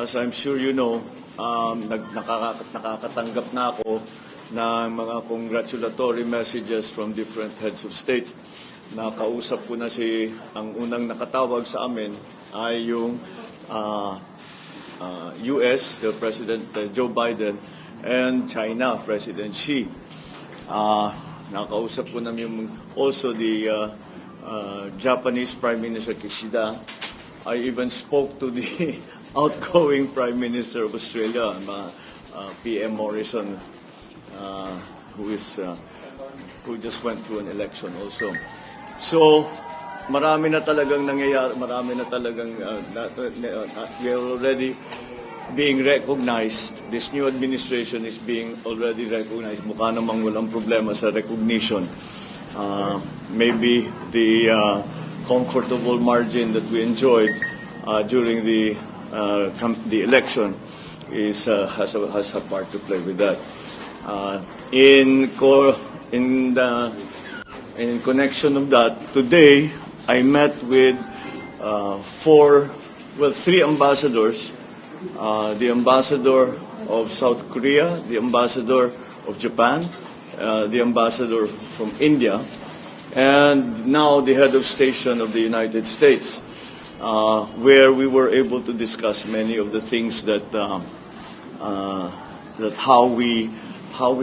as I'm sure you know, nakakatanggap na ako ng mga congratulatory messages from different heads of states. Nakausap ko na ang unang nakatawag sa amin ay yung US, the President Joe Biden, and China, President Xi. Nakausap ko namin also the Japanese Prime Minister Kishida. I even spoke to the outgoing Prime Minister of Australia, PM Morrison, who just went through an election also. So, marami na talagang nangyayari, marami na talagang we are already being recognized. This new administration is being already recognized. Mukha namang walang problema sa recognition. Maybe the comfortable margin that we enjoyed during the election has a part to play with that. In connection of that, today I met with three ambassadors: the ambassador of South Korea, the ambassador of Japan, the ambassador from India, and now the head of station of the United States, where we were able to discuss many of the things that how we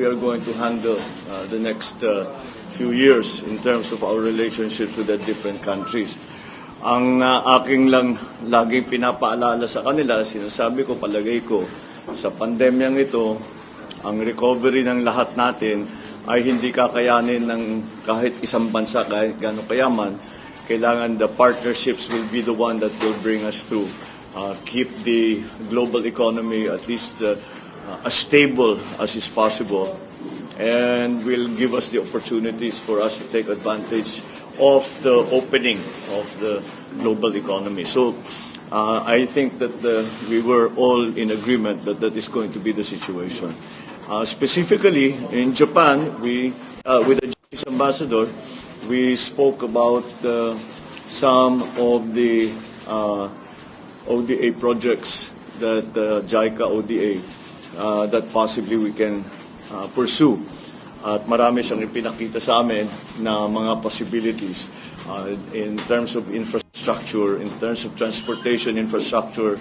are going to handle the next few years in terms of our relationships with the different countries. Ang aking lang laging pinapaalala sa kanila, sinasabi ko, palagay ko, sa pandemyang ito, ang recovery ng lahat natin ay hindi kakayanin ng kahit isang bansa, kahit gaano kayaman. Kailangan the partnerships will be the one that will bring us through. Keep the global economy at least as stable as is possible, and will give us the opportunities for us to take advantage of the opening of the global economy. So I think that we were all in agreement that that is going to be the situation. Specifically in Japan, with the Japanese ambassador, we spoke about some of the ODA projects that JICA ODA that possibly we can pursue. At marami siyang ipinakita sa amin na mga possibilities in terms of infrastructure, in terms of transportation infrastructure,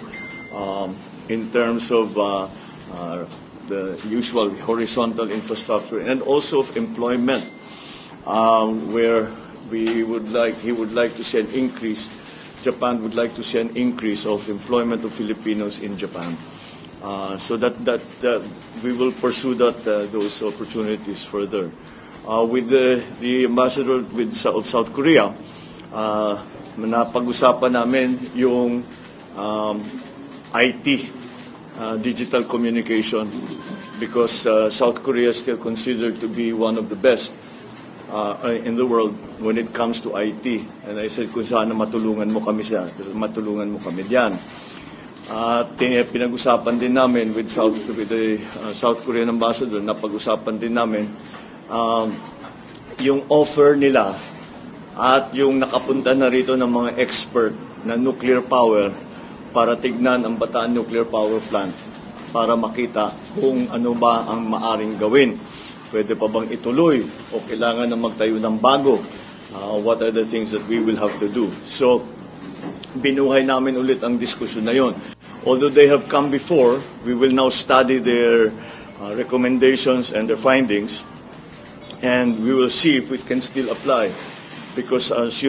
in terms of the usual horizontal infrastructure, and also of employment, where he would like to see an increase. Japan would like to see an increase of employment of Filipinos in Japan. So that we will pursue those opportunities further. With the ambassador of South Korea, napag-usapan namin yung IT, digital communication, because South Korea is still considered to be one of the best in the world when it comes to IT. And I said, kung sana matulungan mo kami diyan. At pinag-usapan din namin with the South Korean ambassador, napag-usapan din namin yung offer nila at yung nakapunta na rito ng mga expert na nuclear power para tignan ang Bataan Nuclear Power Plant para makita kung ano ba ang maaring gawin. Pwede pa bang ituloy o kailangan na magtayo ng bago? What are the things that we will have to do? So, binuhay namin ulit ang diskusyon na yon. Although they have come before, we will now study their recommendations and their findings, and we will see if it can still apply. Because as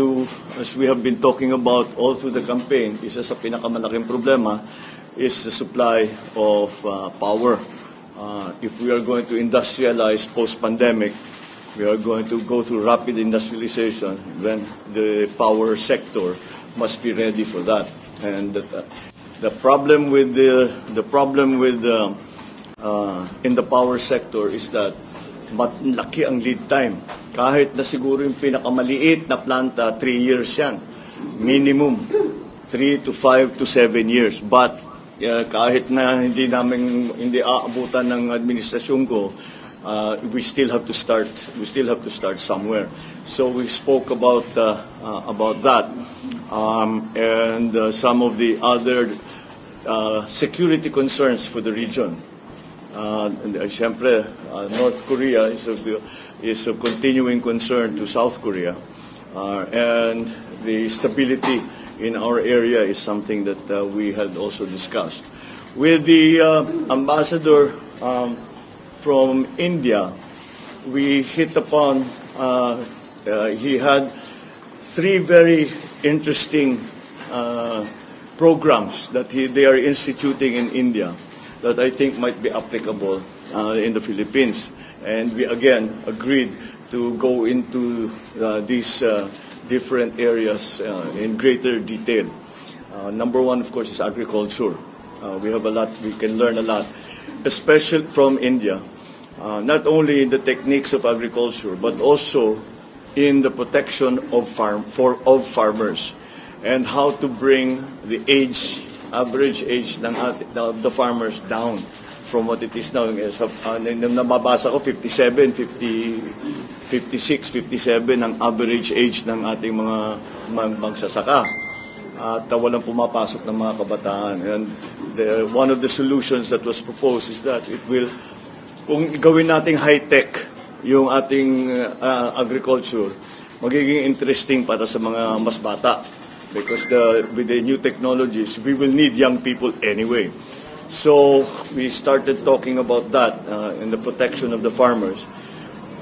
we have been talking about all through the campaign, isa sa pinakamalaking problema is the supply of power. If we are going to industrialize post-pandemic, we are going to go through rapid industrialization, then the power sector must be ready for that. And the problem with in the power sector is that malaki ang lead time. Kahit na siguro yung pinakamaliit na planta, 3 years yan. Minimum, 3 to 5 to 7 years. But kahit na hindi aabutan ng administrasyon ko, we still have to start somewhere. So we spoke about that, and some of the other security concerns for the region. Siyempre, North Korea is a continuing concern to South Korea. And the stability in our area is something that we had also discussed. With the ambassador from India, we hit upon, he had three very interesting programs that they are instituting in India that I think might be applicable in the Philippines. And we again agreed to go into these different areas in greater detail. Number one, of course, is agriculture. We have a lot, we can learn a lot, especially from India, not only in the techniques of agriculture, but also in the protection of farmers and how to bring the average age of the farmers down from what it is now. Nababasa ko 57, 56, 57 ang average age ng ating mga magsasaka. At walang pumapasok ng mga kabataan. And one of the solutions that was proposed is that it will, kung gawin nating high-tech yung ating agriculture, magiging interesting para sa mga mas bata. Because with the new technologies, we will need young people anyway. So we started talking about that in the protection of the farmers.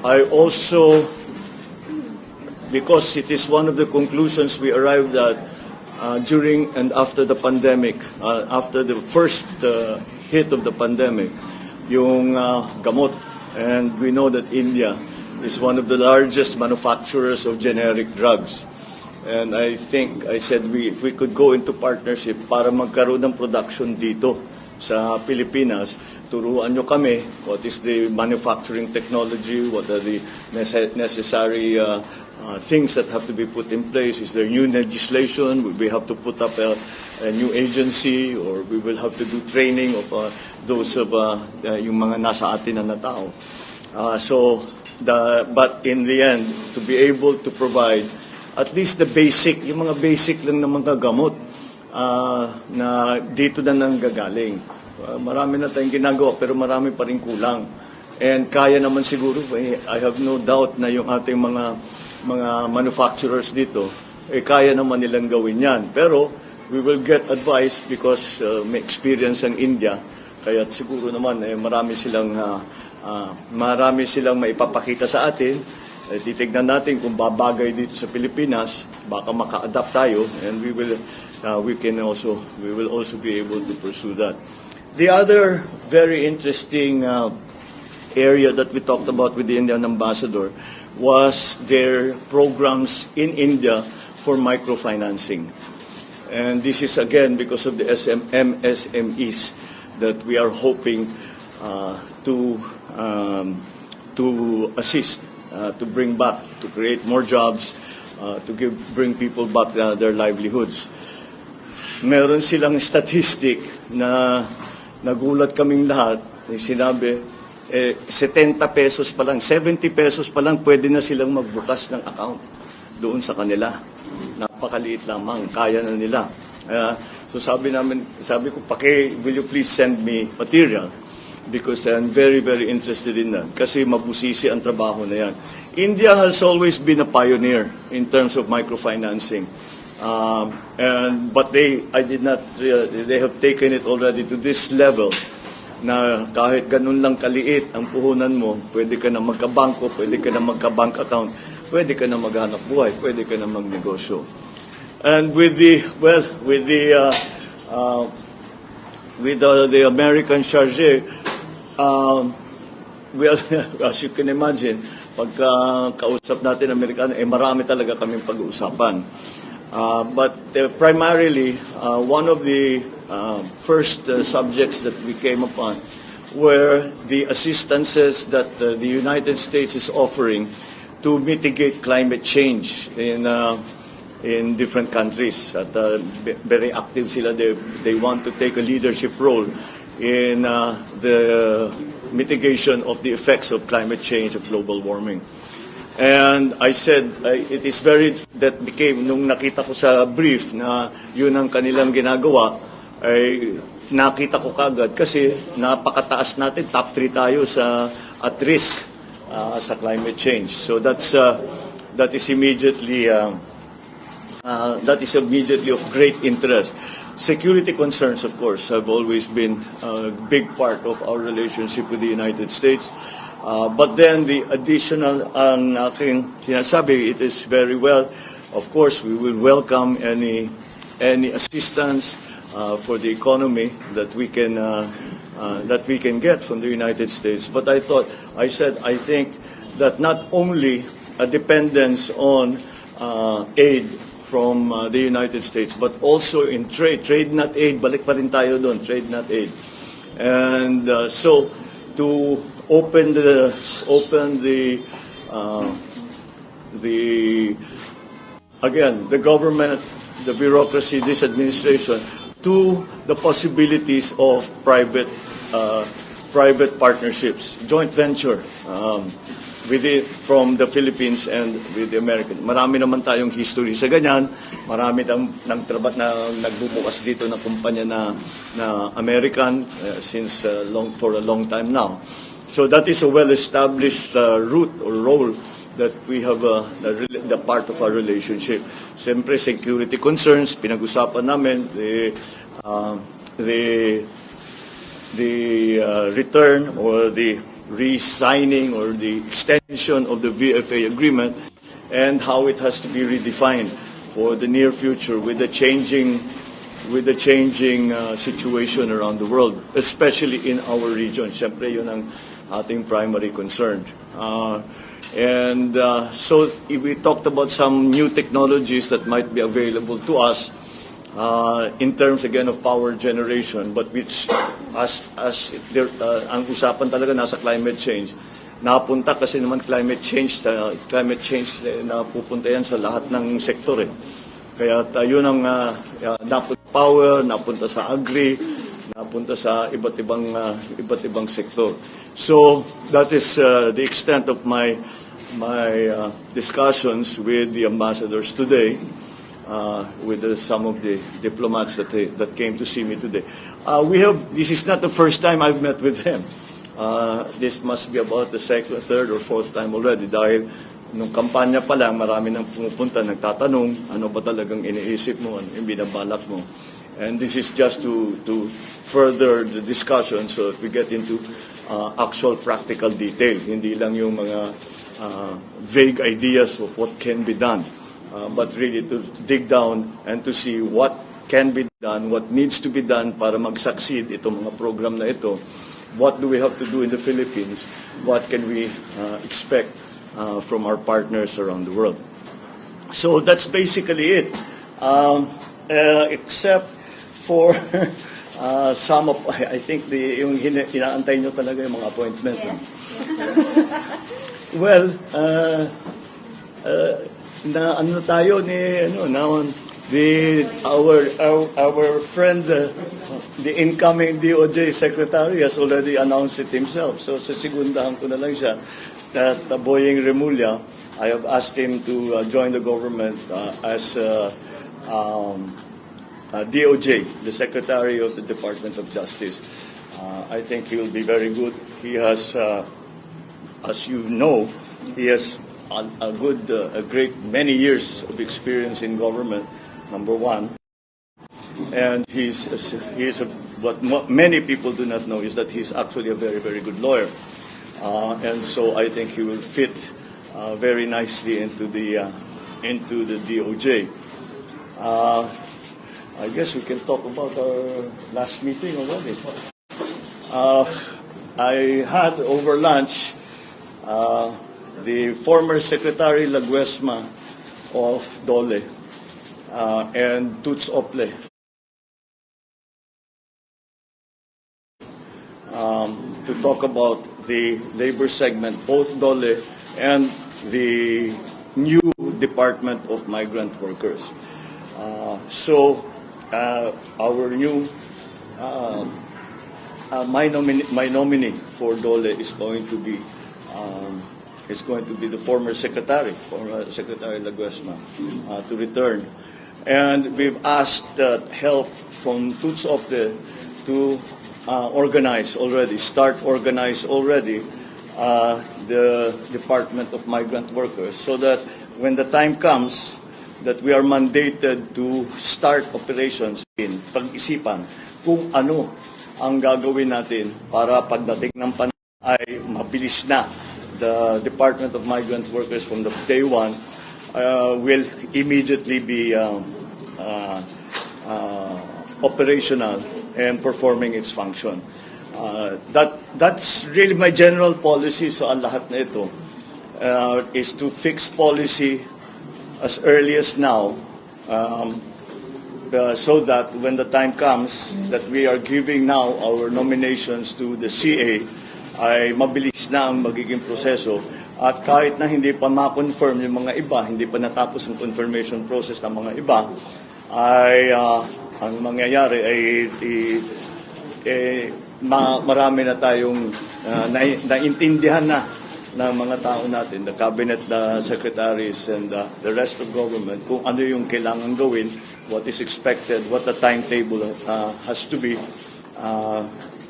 I also, because it is one of the conclusions we arrived at during and after the pandemic, after the first hit of the pandemic, yung gamot. And we know that India is one of the largest manufacturers of generic drugs. And I think, I said, if we could go into partnership para magkaroon ng production dito sa Pilipinas, turuan nyo kami what is the manufacturing technology, what are the necessary things that have to be put in place. Is there new legislation? We have to put up a new agency, or we will have to do training of those of yung mga nasa atin na tao. But in the end, to be able to provide at least the basic, yung mga basic lang na mga gamot na dito na nanggagaling. Marami na tayong ginagawa pero marami pa rin kulang. And kaya naman siguro, I have no doubt na yung ating mga manufacturers dito, kaya naman nilang gawin yan. Pero we will get advice because may experience ang India. Kaya siguro naman marami silang maipapakita sa atin. Titignan natin kung babagay dito sa Pilipinas, baka maka-adapt tayo, and we will also be able to pursue that. The other very interesting area that we talked about with the Indian ambassador was their programs in India for microfinancing. And this is again because of the MSMEs that we are hoping to assist. To bring back, to create more jobs, to bring people back their livelihoods. Meron silang statistic na nagulat kaming lahat. Sinabi, 70 pesos pa lang, 70 pesos pa lang, pwede na silang magbukas ng account doon sa kanila. Napakaliit lamang, kaya na nila. So sabi ko, will you please send me material? Because I'm very, very interested in that. Kasi mabusisi ang trabaho na yan. India has always been a pioneer in terms of microfinancing. But they have taken it already to this level na kahit ganun lang kaliit ang puhunan mo, pwede ka na magkabangko, pwede ka na magka-bank account, pwede ka na maghanap buhay, pwede ka na magnegosyo. And with the American charge, well, as you can imagine, pagka kausap natin Amerikano, marami talaga kaming pag-uusapan. But primarily, one of the first subjects that we came upon were the assistances that the United States is offering to mitigate climate change in different countries. At very active sila. They want to take a leadership role in the mitigation of the effects of climate change, of global warming. And I said, that became, nung nakita ko sa brief na yun ang kanilang ginagawa, nakita ko kagad kasi napakataas natin, top 3 tayo sa at risk sa climate change. So that is immediately of great interest. Security concerns, of course, have always been a big part of our relationship with the United States. But then the additional ang aking sinasabi, it is very well. Of course, we will welcome any assistance for the economy that we can get from the United States. But I think that not only a dependence on aid from the United States, but also in trade not aid, balik pa rin tayo doon, trade not aid. And so to open the government, the bureaucracy, this administration, to the possibilities of private partnerships, joint venture from the Philippines and with the American. Marami naman tayong history sa ganyan. Marami nagbubukas dito na kumpanya na American for a long time now. So that is a well-established route or role that we have the part of our relationship. Siyempre, security concerns, pinag-usapan namin, the return or the re-signing or the extension of the VFA agreement and how it has to be redefined for the near future with the changing situation around the world, especially in our region. Siyempre, yun ang ating primary concern. So we talked about some new technologies that might be available to us in terms again of power generation, but which ang usapan talaga nasa climate change. Napunta kasi naman climate change na pupunta yan sa lahat ng sektor eh. Kaya yun ang napunta power, napunta sa agri, napunta sa iba't ibang sektor. So that is the extent of my discussions with the ambassadors today, with some of the diplomats that came to see me today. This is not the first time I've met with them. This must be about the second, third, or fourth time already dahil nung kampanya pa lang, marami nang pumupunta, nagtatanong, ano ba talagang iniisip mo, ano yung binabalak mo. And this is just to further the discussion so that we get into actual practical detail. Hindi lang yung mga vague ideas of what can be done, but really to dig down and to see what can be done, what needs to be done para mag-succeed itong mga program na ito. What do we have to do in the Philippines? What can we expect from our partners around the world? So that's basically it. Except for some of, I think yung inaantay nyo talaga yung mga appointment. Yes. Well, na ano tayo ni our friend, the incoming DOJ secretary has already announced it himself. So sa segundahan ko na lang siya that Boying Remulla, I have asked him to join the government as DOJ, the Secretary of the Department of Justice. I think he will be very good. He has, as you know, he has a great many years of experience in government, number one. And what many people do not know is that he's actually a very, very good lawyer. And so I think he will fit very nicely into the DOJ. I guess we can talk about our last meeting already. I had over lunch the former Secretary Laguesma of Dole and Toots Ople to talk about the labor segment, both Dole and the new Department of Migrant Workers. So our new my nominee for Dole is going to be the former Secretary Laguesma, to return. And we've asked help from Toots Ople to start organize already the Department of Migrant Workers so that when the time comes that we are mandated to start operations in pag-isipan kung ano ang gagawin natin para pagdating ng panahon ay mabilis na. The Department of Migrant Workers from the day one will immediately be operational and performing its function. That's really my general policy sa lahat na ito, is to fix policy as early as now, so that when the time comes that we are giving now our nominations to the CA, ay mabilis na ang magiging proseso. At kahit na hindi pa ma-confirm yung mga iba, hindi pa natapos ang confirmation process ng mga iba, ay ang mangyayari ay marami na tayong naintindihan na ng mga tao natin, the cabinet secretaries and the rest of government, kung ano yung kailangan gawin, what is expected, what the timetable has to be,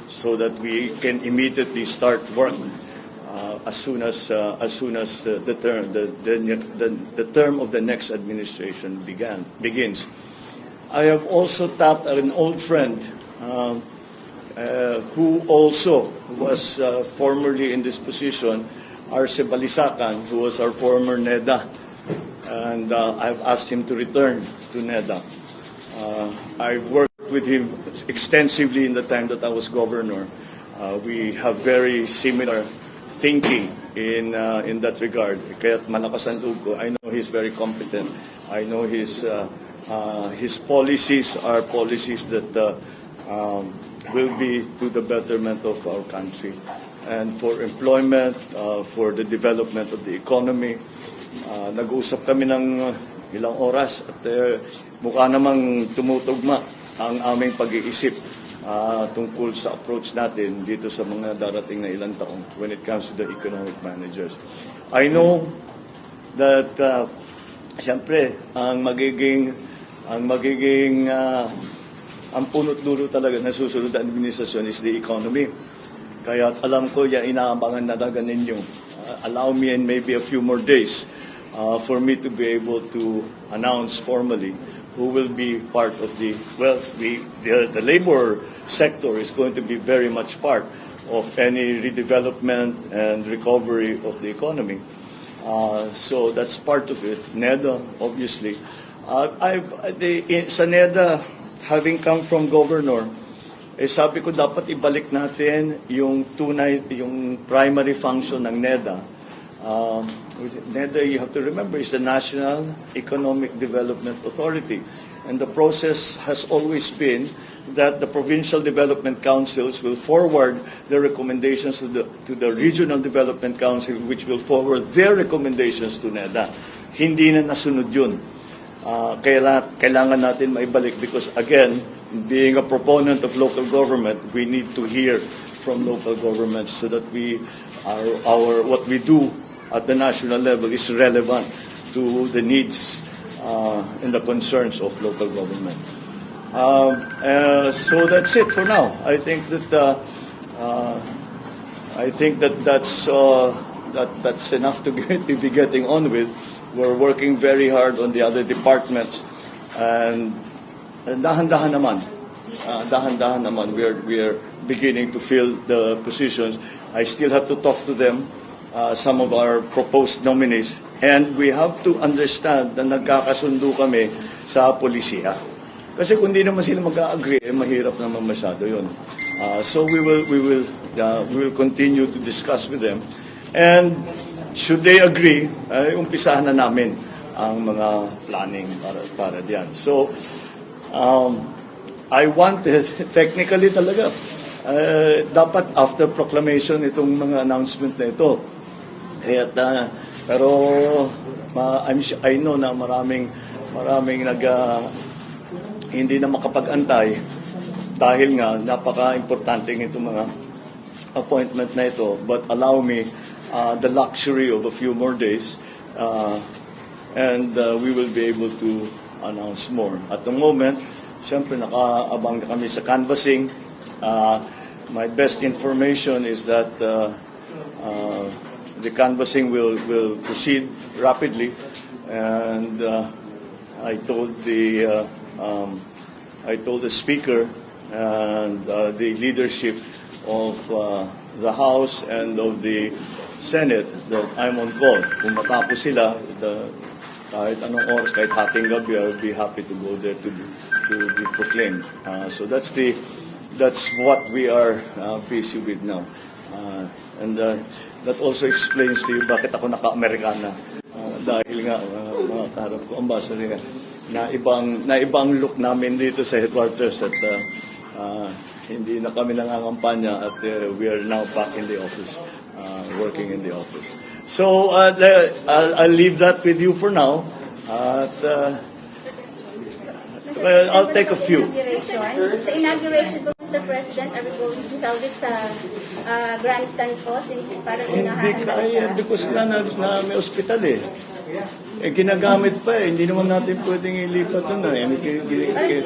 so that we can immediately start work as soon as the term of the next administration begins. I have also tapped an old friend who also was formerly in this position, Arce Balisacan, who was our former NEDA, and I've asked him to return to NEDA. I've worked with him extensively in the time that I was governor. We have very similar thinking in that regard. Kaya't malakas ang loob ko. I know he's very competent. I know his policies are policies that will be to the betterment of our country and for employment, for the development of the economy. Nag-uusap kami ng ilang oras at mukha namang tumutugma ang aming pag-iisip tungkol sa approach natin dito sa mga darating na ilang taon when it comes to the economic managers. I know that siyempre ang punot dulo talaga na susunod na administrasyon is the economy. Kaya alam ko yan inaabangan na talaga ninyo. Allow me and maybe a few more days for me to be able to announce formally who will be part of the labor sector is going to be very much part of any redevelopment and recovery of the economy. So that's part of it. NEDA, obviously. Sa NEDA, having come from governor, sabi ko dapat ibalik natin yung primary function ng NEDA. NEDA, you have to remember, is the National Economic Development Authority. And the process has always been that the provincial development councils will forward their recommendations to the regional development council, which will forward their recommendations to NEDA. Hindi na nasunod yun. Kailangan natin maibalik because, again, being a proponent of local government, we need to hear from local governments so that what we do at the national level is relevant to the needs and the concerns of local government. So that's it for now. I think that's enough to be getting on with. We're working very hard on the other departments, and dahan-dahan naman. We are beginning to fill the positions. I still have to talk to them. Some of our proposed nominees, and we have to understand na nagkakasundo kami sa polisiya. Kasi kung di naman sila mag-agree, mahirap naman masyado yun. So we will continue to discuss with them, and should they agree, umpisahan na namin ang mga planning para diyan. So I wanted technically talaga dapat after proclamation itong mga announcement na ito. Pero I know na maraming hindi na makapag-antay dahil nga napaka-importante itong mga appointment na ito. But allow me the luxury of a few more days and we will be able to announce more. At the moment, siyempre nakaabang kami sa canvassing. My best information is that the canvassing will proceed rapidly, and I told the speaker and the leadership of the House and of the Senate that I'm on call. Kung matapos sila, kahit anong oras, kahit hating gabi, I'll be happy to go there to be proclaimed. So that's what we are busy with now. And that also explains to you bakit ako naka-Amerikana. Dahil nga, mga kaharap ko, ambassador, na ibang look namin dito sa headquarters at hindi na kami nangangampanya at we are now back in the office, working in the office. So I'll leave that with you for now. I'll take a few. Sa inauguration po, Mr. President, are we going to hold it sa grandstand po since parang Hindi kaya because nga na may ospital eh. Ginagamit pa eh. Hindi naman natin pwedeng ilipat ito na.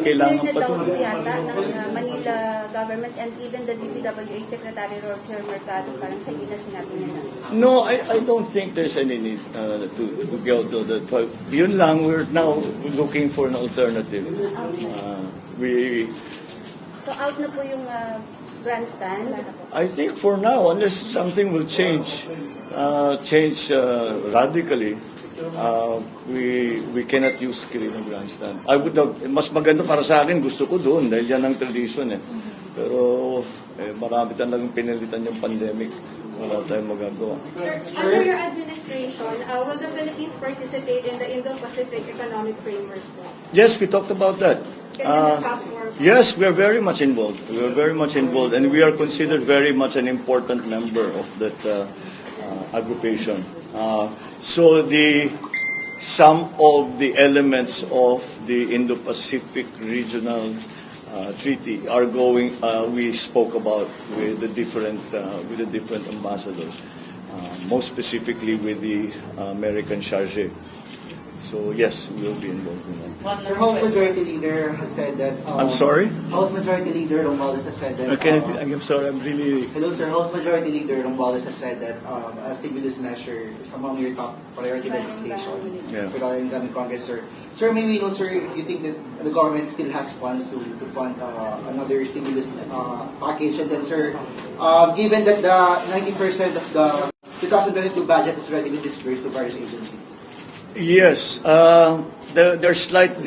Kailangan pa ito. Yata ng Manila government and even the DPWH Secretary Roger Mercado parang sa na sinabi nila. No, I don't think there's any need to go to that. Yun lang, we're now looking for an alternative. So out na po yung grandstand? I think for now, unless something will change radically, we cannot use Kirinong Grandstand. Mas maganda para sa akin, gusto ko doon dahil yan ang tradition eh. Pero marami talagang pinalitan yung pandemic. Wala tayong magagawa. Sir, under your administration, will the Philippines participate in the Indo-Pacific Economic Framework? Yes, we talked about that. Can you discuss more? Yes, we are very much involved. We are very much involved, and we are considered very much an important member of that aggregation. So some of the elements of the Indo-Pacific Regional Treaty are going. We spoke about with the different ambassadors, most specifically with the American charge. So yes, we will be involved in that. Sir, House Majority Leader has said that... I'm sorry? House Majority Leader Romualdez has said that... I'm sorry, I'm really... Hello, sir. House Majority Leader Romualdez has said that a stimulus measure is among your top priority legislation regarding the Congress, sir. Sir, may we know, sir, if you think that the government still has funds to fund another stimulus package, and then, sir, given that the 90% of the 2022 budget has already been disbursed to various agencies. Yes, there are slight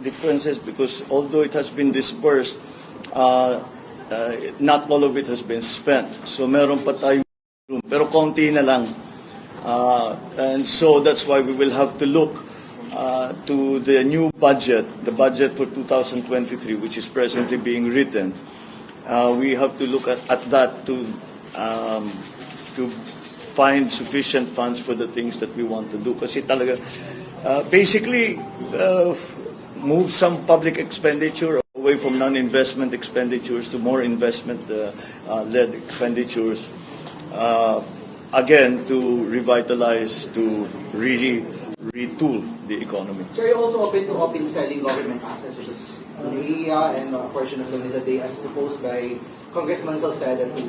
differences because although it has been disbursed, not all of it has been spent. So meron pa tayong room, pero konti na lang. And so that's why we will have to look to the new budget, the budget for 2023, which is presently being written. We have to look at that to find sufficient funds for the things that we want to do. Kasi talaga, basically, move some public expenditure away from non-investment expenditures to more investment-led expenditures. Again, to revitalize, to really retool the economy. Sir, you also open selling government assets, such as NAIA and a portion of Manila Bay, as proposed by Congressman Salceda to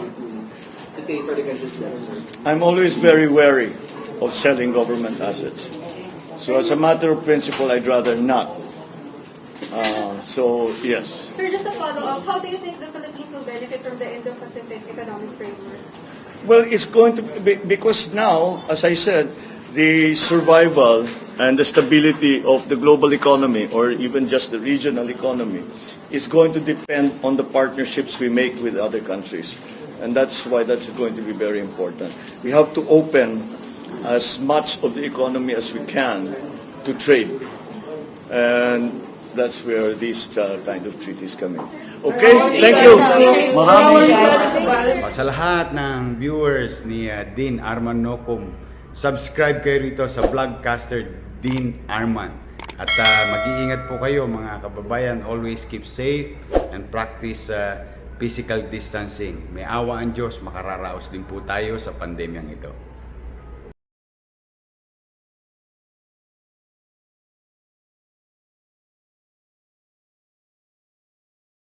pay for the country's debt, sir. I'm always very wary of selling government assets. So as a matter of principle, I'd rather not. So, yes. Sir, just a follow-up, how do you think the Philippines will benefit from the Indo-Pacific Economic Framework? Well, it's going to be, because now, as I said, the survival and the stability of the global economy, or even just the regional economy, is going to depend on the partnerships we make with other countries. And that's why that's going to be very important. We have to open as much of the economy as we can to trade. And that's where these kind of treaties come in. Okay? Thank you. Maraming salamat. Sa lahat ng viewers ni Dean Arman Nocum, subscribe kayo rito sa vlogcaster Dean Arman. At mag-iingat po kayo mga kababayan. Always keep safe and practice physical distancing. May awa ang Diyos, makararaos din po tayo sa pandemyang ito.